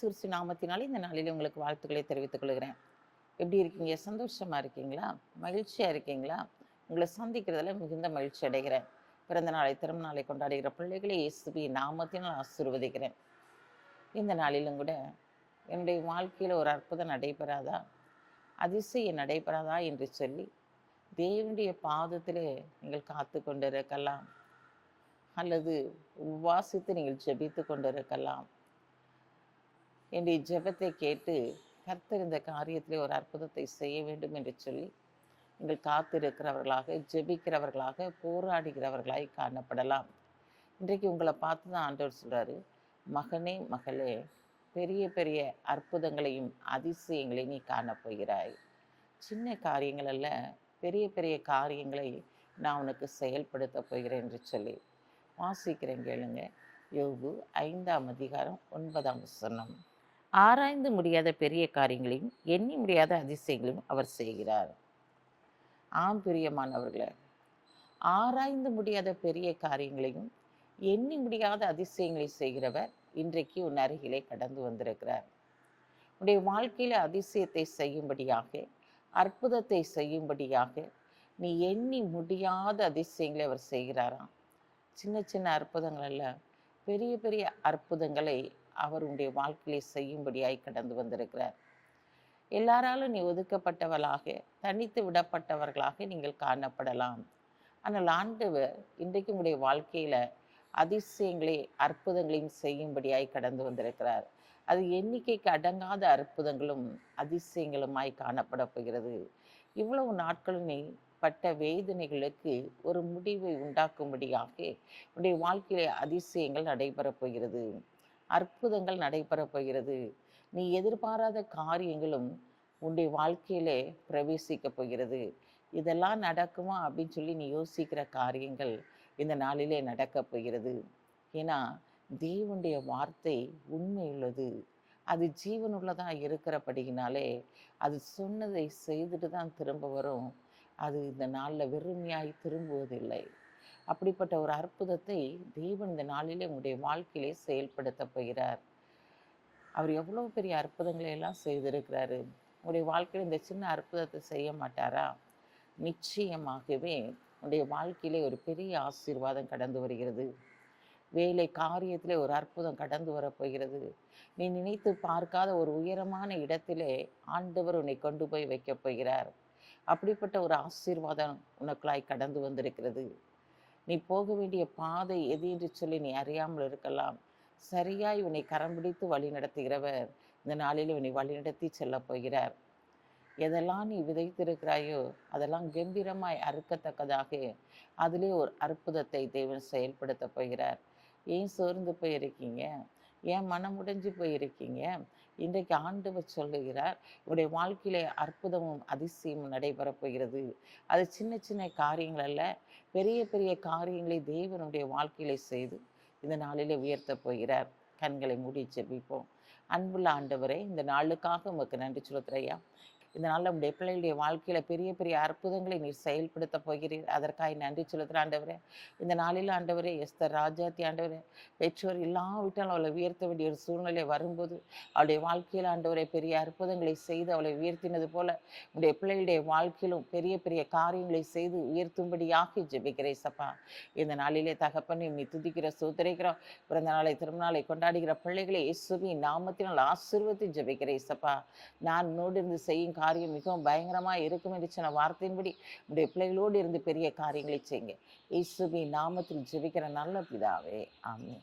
இயேசு கிறிஸ்து நாமத்தினாலே இந்த நாளில் உங்களுக்கு வாழ்த்துக்களை தெரிவித்துக் கொள்கிறேன். எப்படி இருக்கீங்க? சந்தோஷமா இருக்கீங்களா? மகிழ்ச்சியா இருக்கீங்களா? உங்களை சந்திக்கிறதுல மிகுந்த மகிழ்ச்சி அடைகிறேன். பிறந்த நாளை, திருமண நாளை கொண்டாடுகிற பிள்ளைகளை இயேசுவின் நாமத்தினால் ஆசீர்வதிக்கிறேன். இந்த நாளிலும் கூட என்னுடைய வாழ்க்கையில் ஒரு அற்புதம் நடைபெறாதா, அதிசயம் நடைபெறாதா என்று சொல்லி தேவனுடைய பாதத்திலே நீங்கள் காத்து கொண்டிருக்கலாம், அல்லது உபவாசித்து நீங்கள் ஜெபித்து கொண்டிருக்கலாம். என்னுடைய ஜெபத்தை கேட்டு கர்த்தர் இந்த காரியத்திலே ஒரு அற்புதத்தை செய்ய வேண்டும் என்று சொல்லி நீங்கள் காத்திருக்கிறவர்களாக, ஜெபிக்கிறவர்களாக, போராடுகிறவர்களாய் காணப்படலாம். இன்றைக்கு உங்களை பார்த்து தான் ஆண்டவர் சொல்றாரு, மகனே மகளே, பெரிய பெரிய அற்புதங்களையும் அதிசயங்களையும் நீ காணப்போகிறாய். சின்ன காரியங்கள் அல்ல, பெரிய பெரிய காரியங்களை நான் உனக்கு செயல்படுத்த போகிறேன் என்று சொல்லி வாசிக்கிறேன். கேளுங்க. யோபு 5ஆம் அதிகாரம் 9ஆம் வசனம். ஆராய்ந்து முடியாத பெரிய காரியங்களையும் எண்ணி முடியாத அதிசயங்களையும் அவர் செய்கிறார். ஆம் பிரியமானவர்களே, ஆராய்ந்து முடியாத பெரிய காரியங்களையும் எண்ணி முடியாத அதிசயங்களை செய்கிறவர் இன்றைக்கு உன் அருகிலே கடந்து வந்திருக்கிறார். உன்னுடைய வாழ்க்கையில அதிசயத்தை செய்யும்படியாக, அற்புதத்தை செய்யும்படியாக, நீ எண்ணி முடியாத அதிசயங்களை அவர் செய்கிறாராம். சின்ன சின்ன அற்புதங்கள் அல்ல, பெரிய பெரிய அற்புதங்களை அவர் உன்னுடைய வாழ்க்கையிலே செய்யும்படியாய் கடந்து வந்திருக்கிறார். எல்லாராலும் நீ ஒதுக்கப்பட்டவளாக, தனித்து விடப்பட்டவர்களாக நீங்கள் காணப்படலாம். ஆனால் ஆண்டவர் இன்றைக்கு உங்களுடைய வாழ்க்கையில அதிசயங்களை, அற்புதங்களையும் செய்யும்படியாய் கடந்து வந்திருக்கிறார். அது எண்ணிக்கைக்கு அடங்காத அற்புதங்களும் அதிசயங்களுமாய் காணப்பட போகிறது. இவ்வளவு நாட்களும் நீ பட்ட வேதனைகளுக்கு ஒரு முடிவை உண்டாக்கும்படியாக உன்னுடைய வாழ்க்கையிலே அதிசயங்கள் நடைபெறப் போகிறது, அற்புதங்கள் நடைபெறப் போகிறது. நீ எதிர்பாராத காரியங்களும் உன்னுடைய வாழ்க்கையிலே பிரவேசிக்கப் போகிறது. இதெல்லாம் நடக்குமா அப்படின்னு சொல்லி நீ யோசிக்கிற காரியங்கள் இந்த நாளிலே நடக்கப் போகிறது. ஏன்னா தேவனுடைய வார்த்தை உண்மையுள்ளது, அது ஜீவனுள்ளதாக இருக்கிறபடியினாலே அது சொன்னதை செய்துட்டு தான் திரும்ப வரும். அது இந்த நாளில் வெறுமையாய் திரும்புவதில்லை. அப்படிப்பட்ட ஒரு அற்புதத்தை தேவன் இந்த நாளிலே உங்களுடைய வாழ்க்கையிலே செயல்படுத்த போகிறார். அவர் எவ்வளோ பெரிய அற்புதங்களை எல்லாம் செய்திருக்கிறாரு. உங்களுடைய வாழ்க்கையில் இந்த சின்ன அற்புதத்தை செய்ய மாட்டாரா? நிச்சயமாகவே உங்களுடைய வாழ்க்கையிலே ஒரு பெரிய ஆசீர்வாதம் கடந்து வருகிறது. வேலை காரியத்திலே ஒரு அற்புதம் கடந்து வரப்போகிறது. நீ நினைத்து பார்க்காத ஒரு உயரமான இடத்திலே ஆண்டவர் உன்னை கொண்டு போய் வைக்கப் போகிறார். அப்படிப்பட்ட ஒரு ஆசீர்வாதம் உனக்குள்ளாய் கடந்து வந்திருக்கிறது. நீ போக வேண்டிய பாதை எது என்று சொல்லி நீ அறியாமல் இருக்கலாம். சரியாய் உன்னை கரம் பிடித்து வழி நடத்துகிறவர் இந்த நாளில் உன்னை வழிநடத்தி செல்ல போகிறார். எதெல்லாம் நீ விதைத்திருக்கிறாயோ அதெல்லாம் கம்பீரமாய் அறுக்கத்தக்கதாக அதிலே ஒரு அற்புதத்தை தேவன் செயல்படுத்த போகிறார். ஏன் சோர்ந்து போயிருக்கீங்க? ஏன் மனம் உடைஞ்சு போயிருக்கீங்க? இன்றைக்கு ஆண்டவர் சொல்லுகிறார், உடைய வாழ்க்கையிலே அற்புதமும் அதிசயமும் நடைபெறப் போகிறது. அது சின்ன சின்ன காரியங்கள் அல்ல, பெரிய பெரிய காரியங்களை தேவனுடைய வாழ்க்கையிலே செய்து இந்த நாளிலே உயர்த்தப் போகிறார். கண்களை மூடி ஜெபிப்போம். அன்புள்ள ஆண்டவரே, இந்த நாளுக்காக உமக்கு நன்றி செலுத்துறையா. இந்த நாளில் நம்முடைய பிள்ளைகளுடைய வாழ்க்கையில் பெரிய பெரிய அற்புதங்களை நீர் செயல்படுத்த போகிறீர். அதற்காக நன்றி செலுத்துகிற ஆண்டவரே. இந்த நாளில் ஆண்டவரே, எஸ்தர் ராஜாத்தி ஆண்டவரே, பெற்றோர் இல்லாவிட்டால் அவளை உயர்த்த வேண்டிய ஒரு சூழ்நிலை வரும்போது அவளுடைய வாழ்க்கையில் ஆண்டவரை பெரிய அற்புதங்களை செய்து அவளை உயர்த்தினது போல உடைய பிள்ளைகளுடைய வாழ்க்கையிலும் பெரிய பெரிய காரியங்களை செய்து உயர்த்தும்படியாக ஜெபிக்கிறேன் சப்பா. இந்த நாளிலே தகப்பனை நீ துதிக்கிற சோதரிக்கிறோம். பிறந்த நாளை, திருமண நாளை கொண்டாடுகிற பிள்ளைகளை இயேசுவின் நாமத்தினால் ஆசீர்வதித்து ஜெபிக்கிறேன் சப்பா. நான் உன்னோடு இருந்து செய்யும் காரியம் மிகவும் பயங்கரமாக இருக்கும் என்று சொன்ன வார்த்தையின்படி உடைய பிள்ளைகளோடு இருந்து பெரிய காரியங்களை செய்யுங்க. இயேசுவின் நாமத்தில் ஜெபிக்கிற நல்ல பிதாவே, ஆமென்.